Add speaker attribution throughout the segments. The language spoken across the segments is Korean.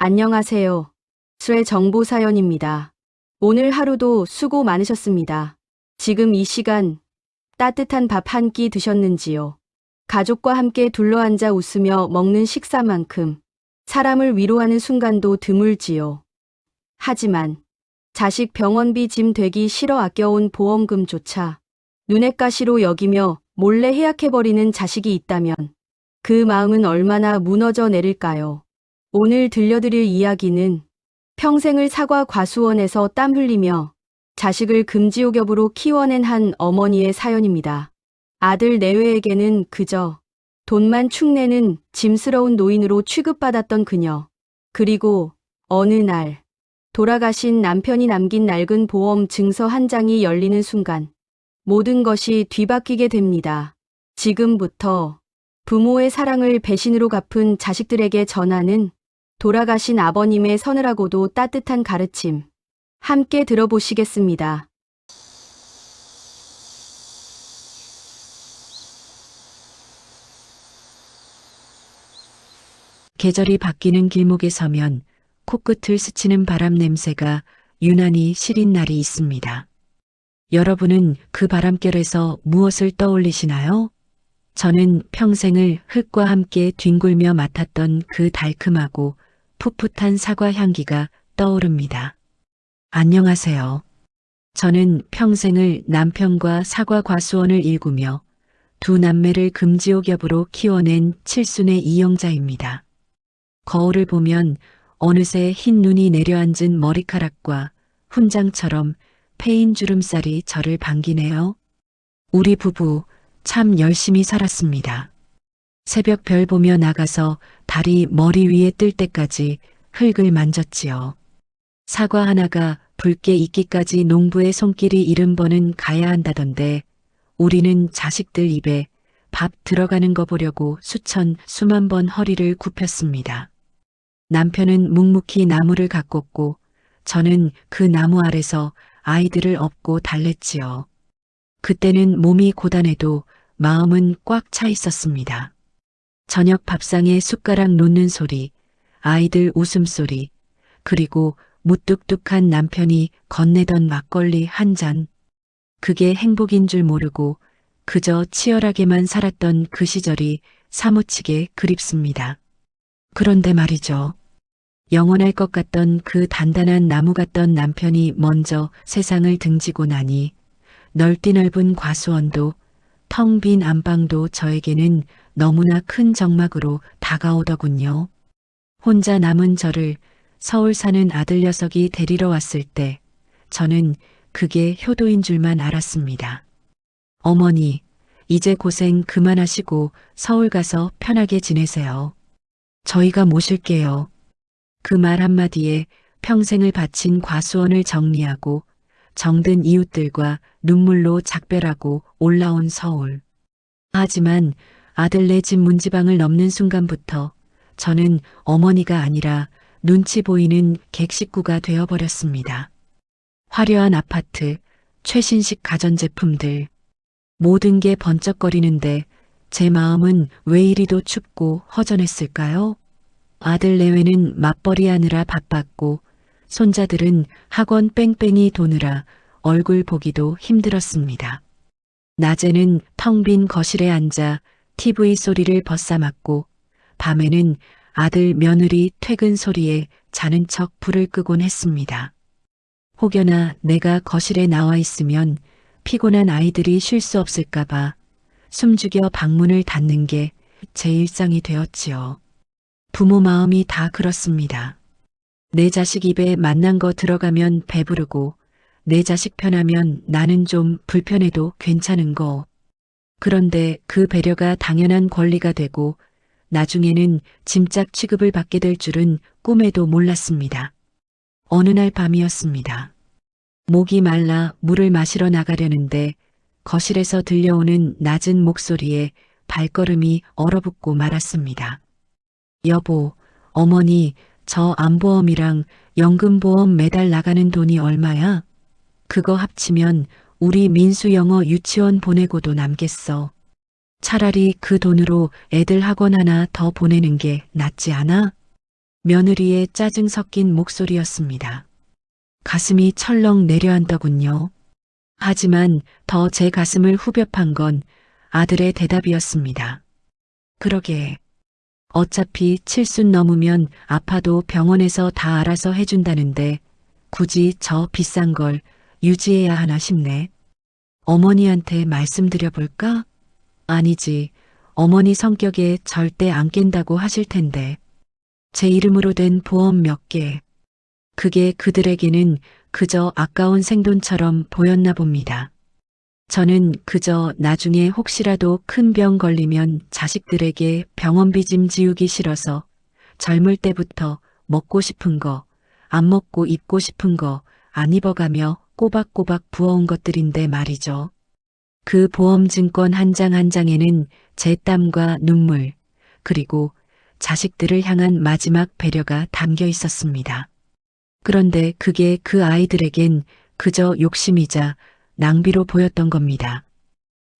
Speaker 1: 안녕하세요. 수의 정보 사연입니다. 오늘 하루도 수고 많으셨습니다. 지금 이 시간 따뜻한 밥 한 끼 드셨는지요? 가족과 함께 둘러앉아 웃으며 먹는 식사만큼 사람을 위로하는 순간도 드물지요. 하지만 자식 병원비 짐 되기 싫어 아껴온 보험금조차 눈엣 가시로 여기며 몰래 해약해버리는 자식이 있다면 그 마음은 얼마나 무너져 내릴까요? 오늘 들려드릴 이야기는 평생을 사과 과수원에서 땀 흘리며 자식을 금지옥엽으로 키워낸 한 어머니의 사연입니다. 아들 내외에게는 그저 돈만 축내는 짐스러운 노인으로 취급받았던 그녀. 그리고 어느 날 돌아가신 남편이 남긴 낡은 보험 증서 한 장이 열리는 순간 모든 것이 뒤바뀌게 됩니다. 지금부터 부모의 사랑을 배신으로 갚은 자식들에게 전하는 돌아가신 아버님의 서늘하고도 따뜻한 가르침. 함께 들어보시겠습니다.
Speaker 2: 계절이 바뀌는 길목에 서면 코끝을 스치는 바람 냄새가 유난히 시린 날이 있습니다. 여러분은 그 바람결에서 무엇을 떠올리시나요? 저는 평생을 흙과 함께 뒹굴며 맡았던 그 달큼하고 풋풋한 사과 향기가 떠오릅니다. 안녕하세요. 저는 평생을 남편과 사과 과수원을 일구며 두 남매를 금지옥엽으로 키워낸 칠순의 이영자입니다. 거울을 보면 어느새 흰 눈이 내려앉은 머리카락과 훈장처럼 패인 주름살이 저를 반기네요. 우리 부부 참 열심히 살았습니다. 새벽 별 보며 나가서 달이 머리 위에 뜰 때까지 흙을 만졌지요. 사과 하나가 붉게 익기까지 농부의 손길이 70번은 가야 한다던데 우리는 자식들 입에 밥 들어가는 거 보려고 수만 번 허리를 굽혔습니다. 남편은 묵묵히 나무를 가꿨고 저는 그 나무 아래서 아이들을 업고 달랬지요. 그때는 몸이 고단해도 마음은 꽉 차 있었습니다. 저녁 밥상에 숟가락 놓는 소리, 아이들 웃음소리, 그리고 무뚝뚝한 남편이 건네던 막걸리 한 잔. 그게 행복인 줄 모르고 그저 치열하게만 살았던 그 시절이 사무치게 그립습니다. 그런데 말이죠. 영원할 것 같던 그 단단한 나무 같던 남편이 먼저 세상을 등지고 나니 넓디 넓은 과수원도 텅 빈 안방도 저에게는 너무나 큰 적막으로 다가오더군요. 혼자 남은 저를 서울 사는 아들 녀석이 데리러 왔을 때 저는 그게 효도인 줄만 알았습니다. 어머니, 이제 고생 그만하시고 서울 가서 편하게 지내세요. 저희가 모실게요. 그 말 한마디에 평생을 바친 과수원을 정리하고 정든 이웃들과 눈물로 작별하고 올라온 서울. 하지만 아들 내 집 문지방을 넘는 순간부터 저는 어머니가 아니라 눈치 보이는 객식구가 되어버렸습니다. 화려한 아파트, 최신식 가전제품들, 모든 게 번쩍거리는데 제 마음은 왜 이리도 춥고 허전했을까요? 아들 내외는 맞벌이 하느라 바빴고 손자들은 학원 뺑뺑이 도느라 얼굴 보기도 힘들었습니다. 낮에는 텅 빈 거실에 앉아 TV 소리를 벗삼았고 밤에는 아들 며느리 퇴근 소리에 자는 척 불을 끄곤 했습니다. 혹여나 내가 거실에 나와 있으면 피곤한 아이들이 쉴 수 없을까봐 숨죽여 방문을 닫는 게 제 일상이 되었지요. 부모 마음이 다 그렇습니다. 내 자식 입에 맛난 거 들어가면 배부르고 내 자식 편하면 나는 좀 불편해도 괜찮은 거. 그런데 그 배려가 당연한 권리가 되고 나중에는 짐짝 취급을 받게 될 줄은 꿈에도 몰랐습니다. 어느 날 밤이었습니다. 목이 말라 물을 마시러 나가려는데 거실에서 들려오는 낮은 목소리에 발걸음이 얼어붙고 말았습니다. 여보, 어머니, 저 암보험이랑 연금보험 매달 나가는 돈이 얼마야? 그거 합치면 우리 민수 영어 유치원 보내고도 남겠어. 차라리 그 돈으로 애들 학원 하나 더 보내는 게 낫지 않아? 며느리의 짜증 섞인 목소리였습니다. 가슴이 철렁 내려앉더군요. 하지만 더 제 가슴을 후벼판 건 아들의 대답이었습니다. 그러게. 어차피 7순 넘으면 아파도 병원에서 다 알아서 해준다는데 굳이 저 비싼 걸 유지해야 하나 싶네. 어머니한테 말씀드려볼까? 아니지. 어머니 성격에 절대 안 깬다고 하실 텐데. 제 이름으로 된 보험 몇 개. 그게 그들에게는 그저 아까운 생돈처럼 보였나 봅니다. 저는 그저 나중에 혹시라도 큰 병 걸리면 자식들에게 병원비 좀 지우기 싫어서 젊을 때부터 먹고 싶은 거, 안 먹고 입고 싶은 거 안 입어가며 꼬박꼬박 부어온 것들인데 말이죠. 그 보험증권 한 장 한 장에는 제 땀과 눈물, 그리고 자식들을 향한 마지막 배려가 담겨 있었습니다. 그런데 그게 그 아이들에겐 그저 욕심이자 낭비로 보였던 겁니다.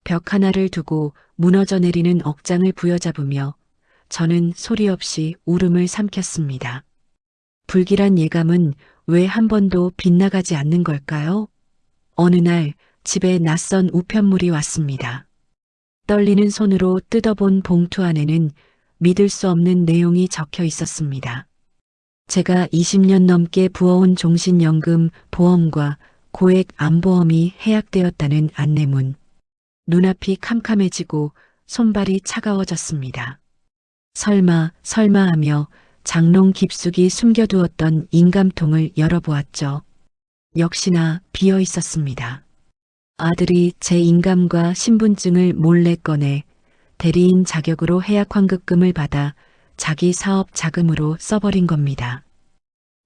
Speaker 2: 벽 하나를 두고 무너져 내리는 억장을 부여잡으며 저는 소리 없이 울음을 삼켰습니다. 불길한 예감은 왜 한 번도 빗나가지 않는 걸까요? 어느 날 집에 낯선 우편물이 왔습니다. 떨리는 손으로 뜯어본 봉투 안에는 믿을 수 없는 내용이 적혀 있었습니다. 제가 20년 넘게 부어온 종신연금 보험과 고액 암보험이 해약되었다는 안내문. 눈앞이 캄캄해지고 손발이 차가워졌습니다. 설마 하며 장롱 깊숙이 숨겨두었던 인감통을 열어보았죠. 역시나 비어 있었습니다. 아들이 제 인감과 신분증을 몰래 꺼내 대리인 자격으로 해약 환급금을 받아 자기 사업 자금으로 써버린 겁니다.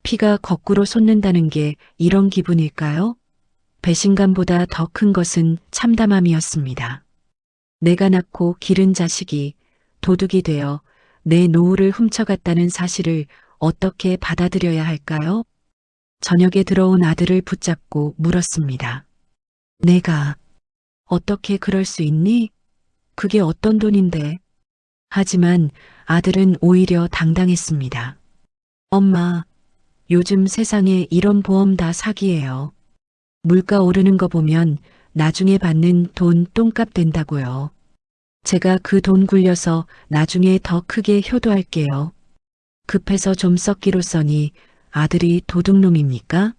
Speaker 2: 피가 거꾸로 솟는다는 게 이런 기분일까요? 배신감보다 더 큰 것은 참담함이었습니다. 내가 낳고 기른 자식이 도둑이 되어 내 노후를 훔쳐갔다는 사실을 어떻게 받아들여야 할까요? 저녁에 들어온 아들을 붙잡고 물었습니다. 내가 어떻게 그럴 수 있니? 그게 어떤 돈인데? 하지만 아들은 오히려 당당했습니다. 엄마, 요즘 세상에 이런 보험 다 사기예요. 물가 오르는 거 보면 나중에 받는 돈 똥값 된다고요. 제가 그 돈 굴려서 나중에 더 크게 효도할게요. 급해서 좀 썩기로 써니 아들이 도둑놈입니까?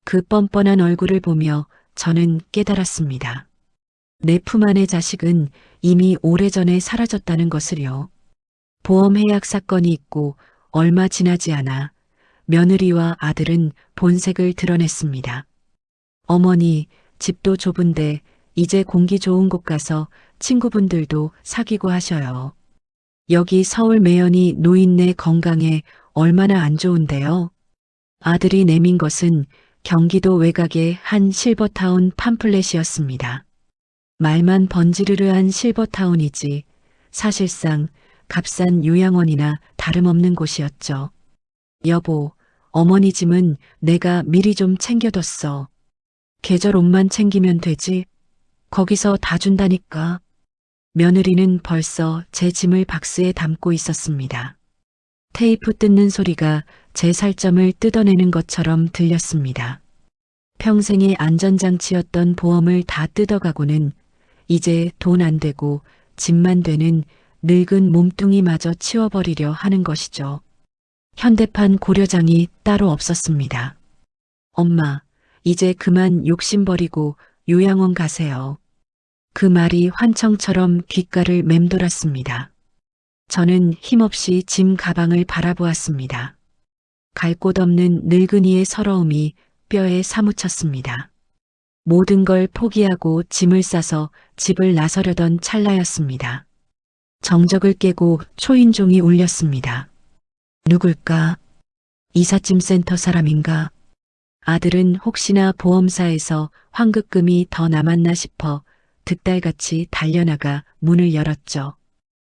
Speaker 2: 그 뻔뻔한 얼굴을 보며 저는 깨달았습니다. 내 품 안의 자식은 이미 오래전에 사라졌다는 것을요. 보험 해약 사건이 있고 얼마 지나지 않아 며느리와 아들은 본색을 드러냈습니다. 어머니, 집도 좁은데 이제 공기 좋은 곳 가서 친구분들도 사귀고 하셔요. 여기 서울 매연이 노인네 건강에 얼마나 안 좋은데요. 아들이 내민 것은 경기도 외곽의 한 실버타운 팜플렛이었습니다. 말만 번지르르한 실버타운이지 사실상 값싼 요양원이나 다름없는 곳이었죠. 여보, 어머니 짐은 내가 미리 좀 챙겨뒀어. 계절 옷만 챙기면 되지. 거기서 다 준다니까. 며느리는 벌써 제 짐을 박스에 담고 있었습니다. 테이프 뜯는 소리가 제 살점을 뜯어내는 것처럼 들렸습니다. 평생의 안전장치였던 보험을 다 뜯어가고는 이제 돈 안 되고 집만 되는 늙은 몸뚱이마저 치워버리려 하는 것이죠. 현대판 고려장이 따로 없었습니다. 엄마, 이제 그만 욕심 버리고 요양원 가세요. 그 말이 환청처럼 귓가를 맴돌았습니다. 저는 힘없이 짐 가방을 바라보았습니다. 갈 곳 없는 늙은이의 서러움이 뼈에 사무쳤습니다. 모든 걸 포기하고 짐을 싸서 집을 나서려던 찰나였습니다. 정적을 깨고 초인종이 울렸습니다. 누굴까? 이삿짐센터 사람인가? 아들은 혹시나 보험사에서 환급금이 더 남았나 싶어 득달같이 달려나가 문을 열었죠.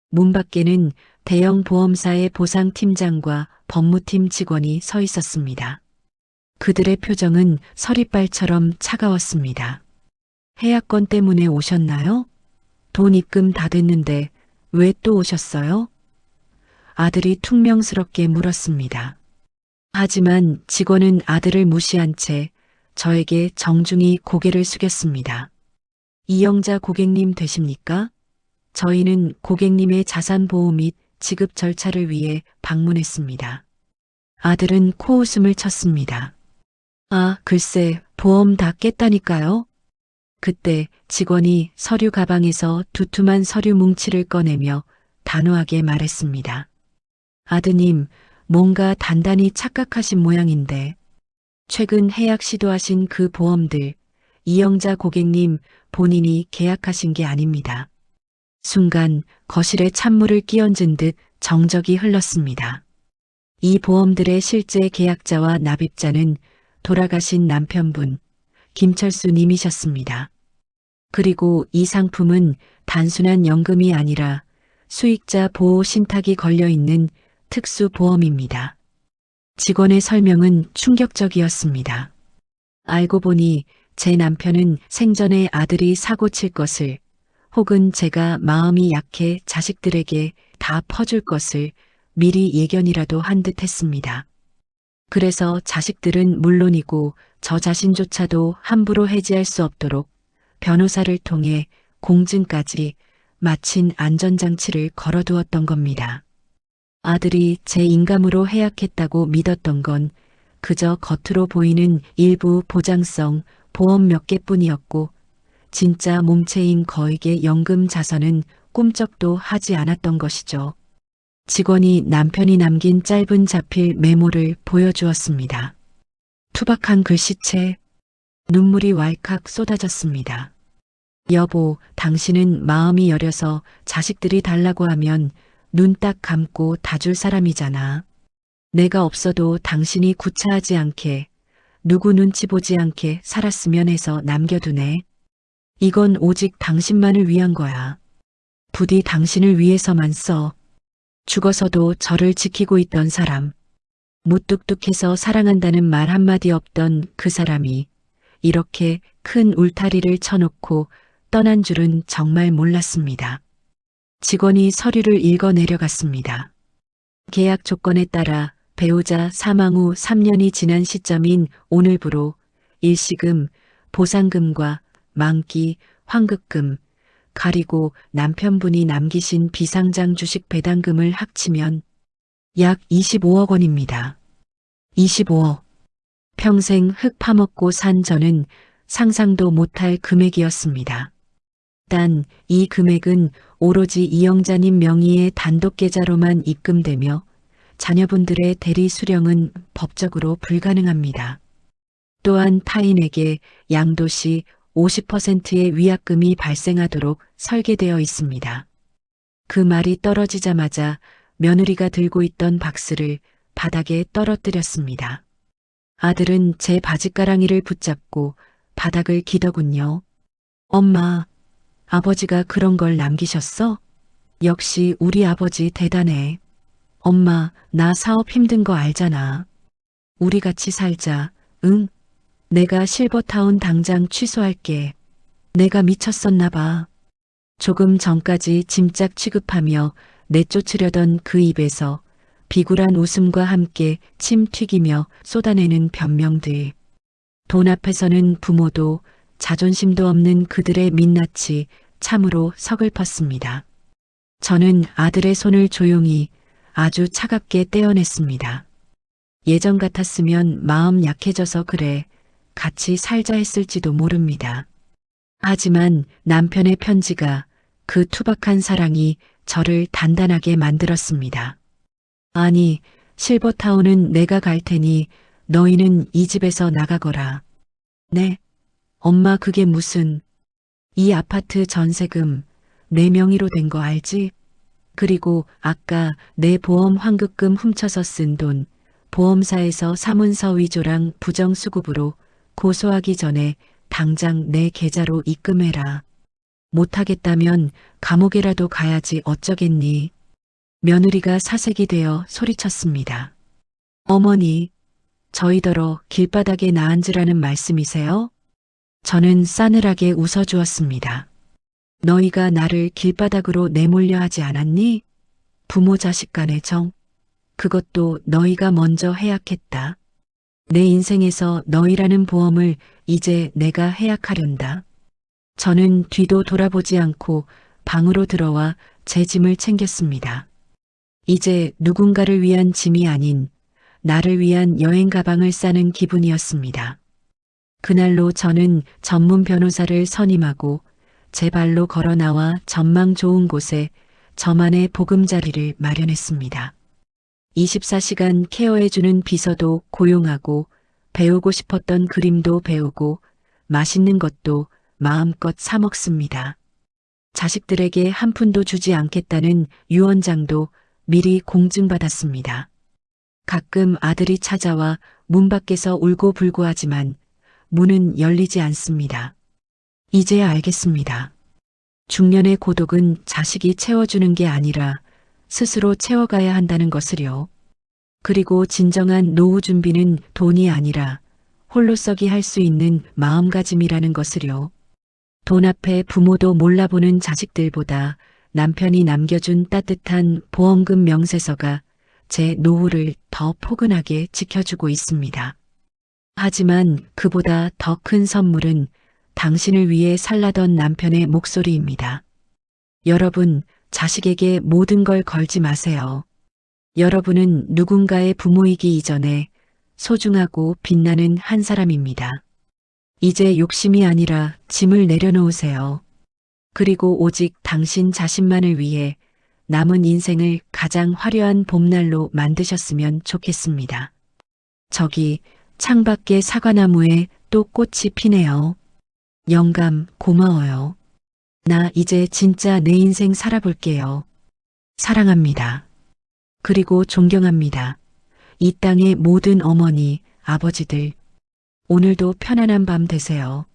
Speaker 2: 문 밖에는 대형 보험사의 보상팀장과 법무팀 직원이 서 있었습니다. 그들의 표정은 서리발처럼 차가웠습니다. 해약권 때문에 오셨나요? 돈 입금 다 됐는데 왜 또 오셨어요? 아들이 퉁명스럽게 물었습니다. 하지만 직원은 아들을 무시한 채 저에게 정중히 고개를 숙였습니다. 이영자 고객님 되십니까? 저희는 고객님의 자산보호 및 지급 절차를 위해 방문했습니다. 아들은 코웃음을 쳤습니다. 아, 글쎄, 보험 다 깼다니까요? 그때 직원이 서류 가방에서 두툼한 서류 뭉치를 꺼내며 단호하게 말했습니다. 아드님, 뭔가 단단히 착각하신 모양인데, 최근 해약 시도하신 그 보험들, 이영자 고객님 본인이 계약하신 게 아닙니다. 순간 거실에 찬물을 끼얹은 듯 정적이 흘렀습니다. 이 보험들의 실제 계약자와 납입자는 돌아가신 남편분, 김철수 님이셨습니다. 그리고 이 상품은 단순한 연금이 아니라 수익자 보호 신탁이 걸려있는 특수보험입니다. 직원의 설명은 충격적이었습니다. 알고 보니 제 남편은 생전에 아들이 사고 칠 것을 혹은 제가 마음이 약해 자식들에게 다 퍼줄 것을 미리 예견이라도 한 듯 했습니다. 그래서 자식들은 물론이고 저 자신조차도 함부로 해지할 수 없도록 변호사를 통해 공증까지 마친 안전장치를 걸어두었던 겁니다. 아들이 제 인감으로 해약했다고 믿었던 건 그저 겉으로 보이는 일부 보장성 보험 몇 개뿐이었고 진짜 몸체인 거액의 연금 자선은 꿈쩍도 하지 않았던 것이죠. 직원이 남편이 남긴 짧은 자필 메모를 보여주었습니다. 투박한 글씨체, 눈물이 왈칵 쏟아졌습니다. 여보, 당신은 마음이 여려서 자식들이 달라고 하면 눈 딱 감고 다 줄 사람이잖아. 내가 없어도 당신이 구차하지 않게, 누구 눈치 보지 않게 살았으면 해서 남겨두네. 이건 오직 당신만을 위한 거야. 부디 당신을 위해서만 써. 죽어서도 저를 지키고 있던 사람, 무뚝뚝해서 사랑한다는 말 한마디 없던 그 사람이 이렇게 큰 울타리를 쳐놓고 떠난 줄은 정말 몰랐습니다. 직원이 서류를 읽어 내려갔습니다. 계약 조건에 따라 배우자 사망 후 3년이 지난 시점인 오늘부로 일시금, 보상금과 만기, 환급금, 가리고 남편분이 남기신 비상장 주식 배당금을 합치면 약 25억 원입니다. 25억. 평생 흙 파먹고 산 저는 상상도 못할 금액이었습니다. 단 이 금액은 오로지 이영자님 명의의 단독 계좌로만 입금되며 자녀분들의 대리 수령은 법적으로 불가능합니다. 또한 타인에게 양도시 50%의 위약금이 발생하도록 설계되어 있습니다. 그 말이 떨어지자마자 며느리가 들고 있던 박스를 바닥에 떨어뜨렸습니다. 아들은 제 바지가랑이를 붙잡고 바닥을 기더군요. 엄마, 아버지가 그런 걸 남기셨어? 역시 우리 아버지 대단해. 엄마, 나 사업 힘든 거 알잖아. 우리 같이 살자. 응? 내가 실버타운 당장 취소할게. 내가 미쳤었나 봐. 조금 전까지 짐짝 취급하며 내쫓으려던 그 입에서 비굴한 웃음과 함께 침 튀기며 쏟아내는 변명들. 돈 앞에서는 부모도 자존심도 없는 그들의 민낯이 참으로 서글펐습니다. 저는 아들의 손을 조용히 아주 차갑게 떼어냈습니다. 예전 같았으면 마음 약해져서 그래 같이 살자 했을지도 모릅니다. 하지만 남편의 편지가 그 투박한 사랑이 저를 단단하게 만들었습니다. 아니, 실버타운은 내가 갈 테니 너희는 이 집에서 나가거라. 네? 엄마 그게 무슨... 이 아파트 전세금 내 명의로 된 거 알지? 그리고 아까 내 보험 환급금 훔쳐서 쓴 돈 보험사에서 사문서 위조랑 부정수급으로 고소하기 전에 당장 내 계좌로 입금해라. 못하겠다면 감옥에라도 가야지 어쩌겠니? 며느리가 사색이 되어 소리쳤습니다. 어머니, 저희더러 길바닥에 나앉으라는 말씀이세요? 저는 싸늘하게 웃어주었습니다. 너희가 나를 길바닥으로 내몰려 하지 않았니? 부모 자식 간의 정, 그것도 너희가 먼저 해약했다. 내 인생에서 너희라는 보험을 이제 내가 해약하련다. 저는 뒤도 돌아보지 않고 방으로 들어와 제 짐을 챙겼습니다. 이제 누군가를 위한 짐이 아닌 나를 위한 여행 가방을 싸는 기분이었습니다. 그날로 저는 전문 변호사를 선임하고 제 발로 걸어 나와 전망 좋은 곳에 저만의 보금자리를 마련했습니다. 24시간 케어해주는 비서도 고용하고 배우고 싶었던 그림도 배우고 맛있는 것도 마음껏 사 먹습니다. 자식들에게 한 푼도 주지 않겠다는 유언장도 미리 공증받았습니다. 가끔 아들이 찾아와 문 밖에서 울고불고 하지만 문은 열리지 않습니다. 이제야 알겠습니다. 중년의 고독은 자식이 채워주는 게 아니라 스스로 채워가야 한다는 것을요. 그리고 진정한 노후 준비는 돈이 아니라 홀로서기 할 수 있는 마음가짐이라는 것을요. 돈 앞에 부모도 몰라보는 자식들보다 남편이 남겨준 따뜻한 보험금 명세서가 제 노후를 더 포근하게 지켜주고 있습니다. 하지만 그보다 더 큰 선물은 당신을 위해 살라던 남편의 목소리입니다. 여러분, 자식에게 모든 걸 걸지 마세요. 여러분은 누군가의 부모이기 이전에 소중하고 빛나는 한 사람입니다. 이제 욕심이 아니라 짐을 내려놓으세요. 그리고 오직 당신 자신만을 위해 남은 인생을 가장 화려한 봄날로 만드셨으면 좋겠습니다. 저기 창밖의 사과나무에 또 꽃이 피네요. 영감 고마워요. 나 이제 진짜 내 인생 살아볼게요. 사랑합니다. 그리고 존경합니다. 이 땅의 모든 어머니, 아버지들. 오늘도 편안한 밤 되세요.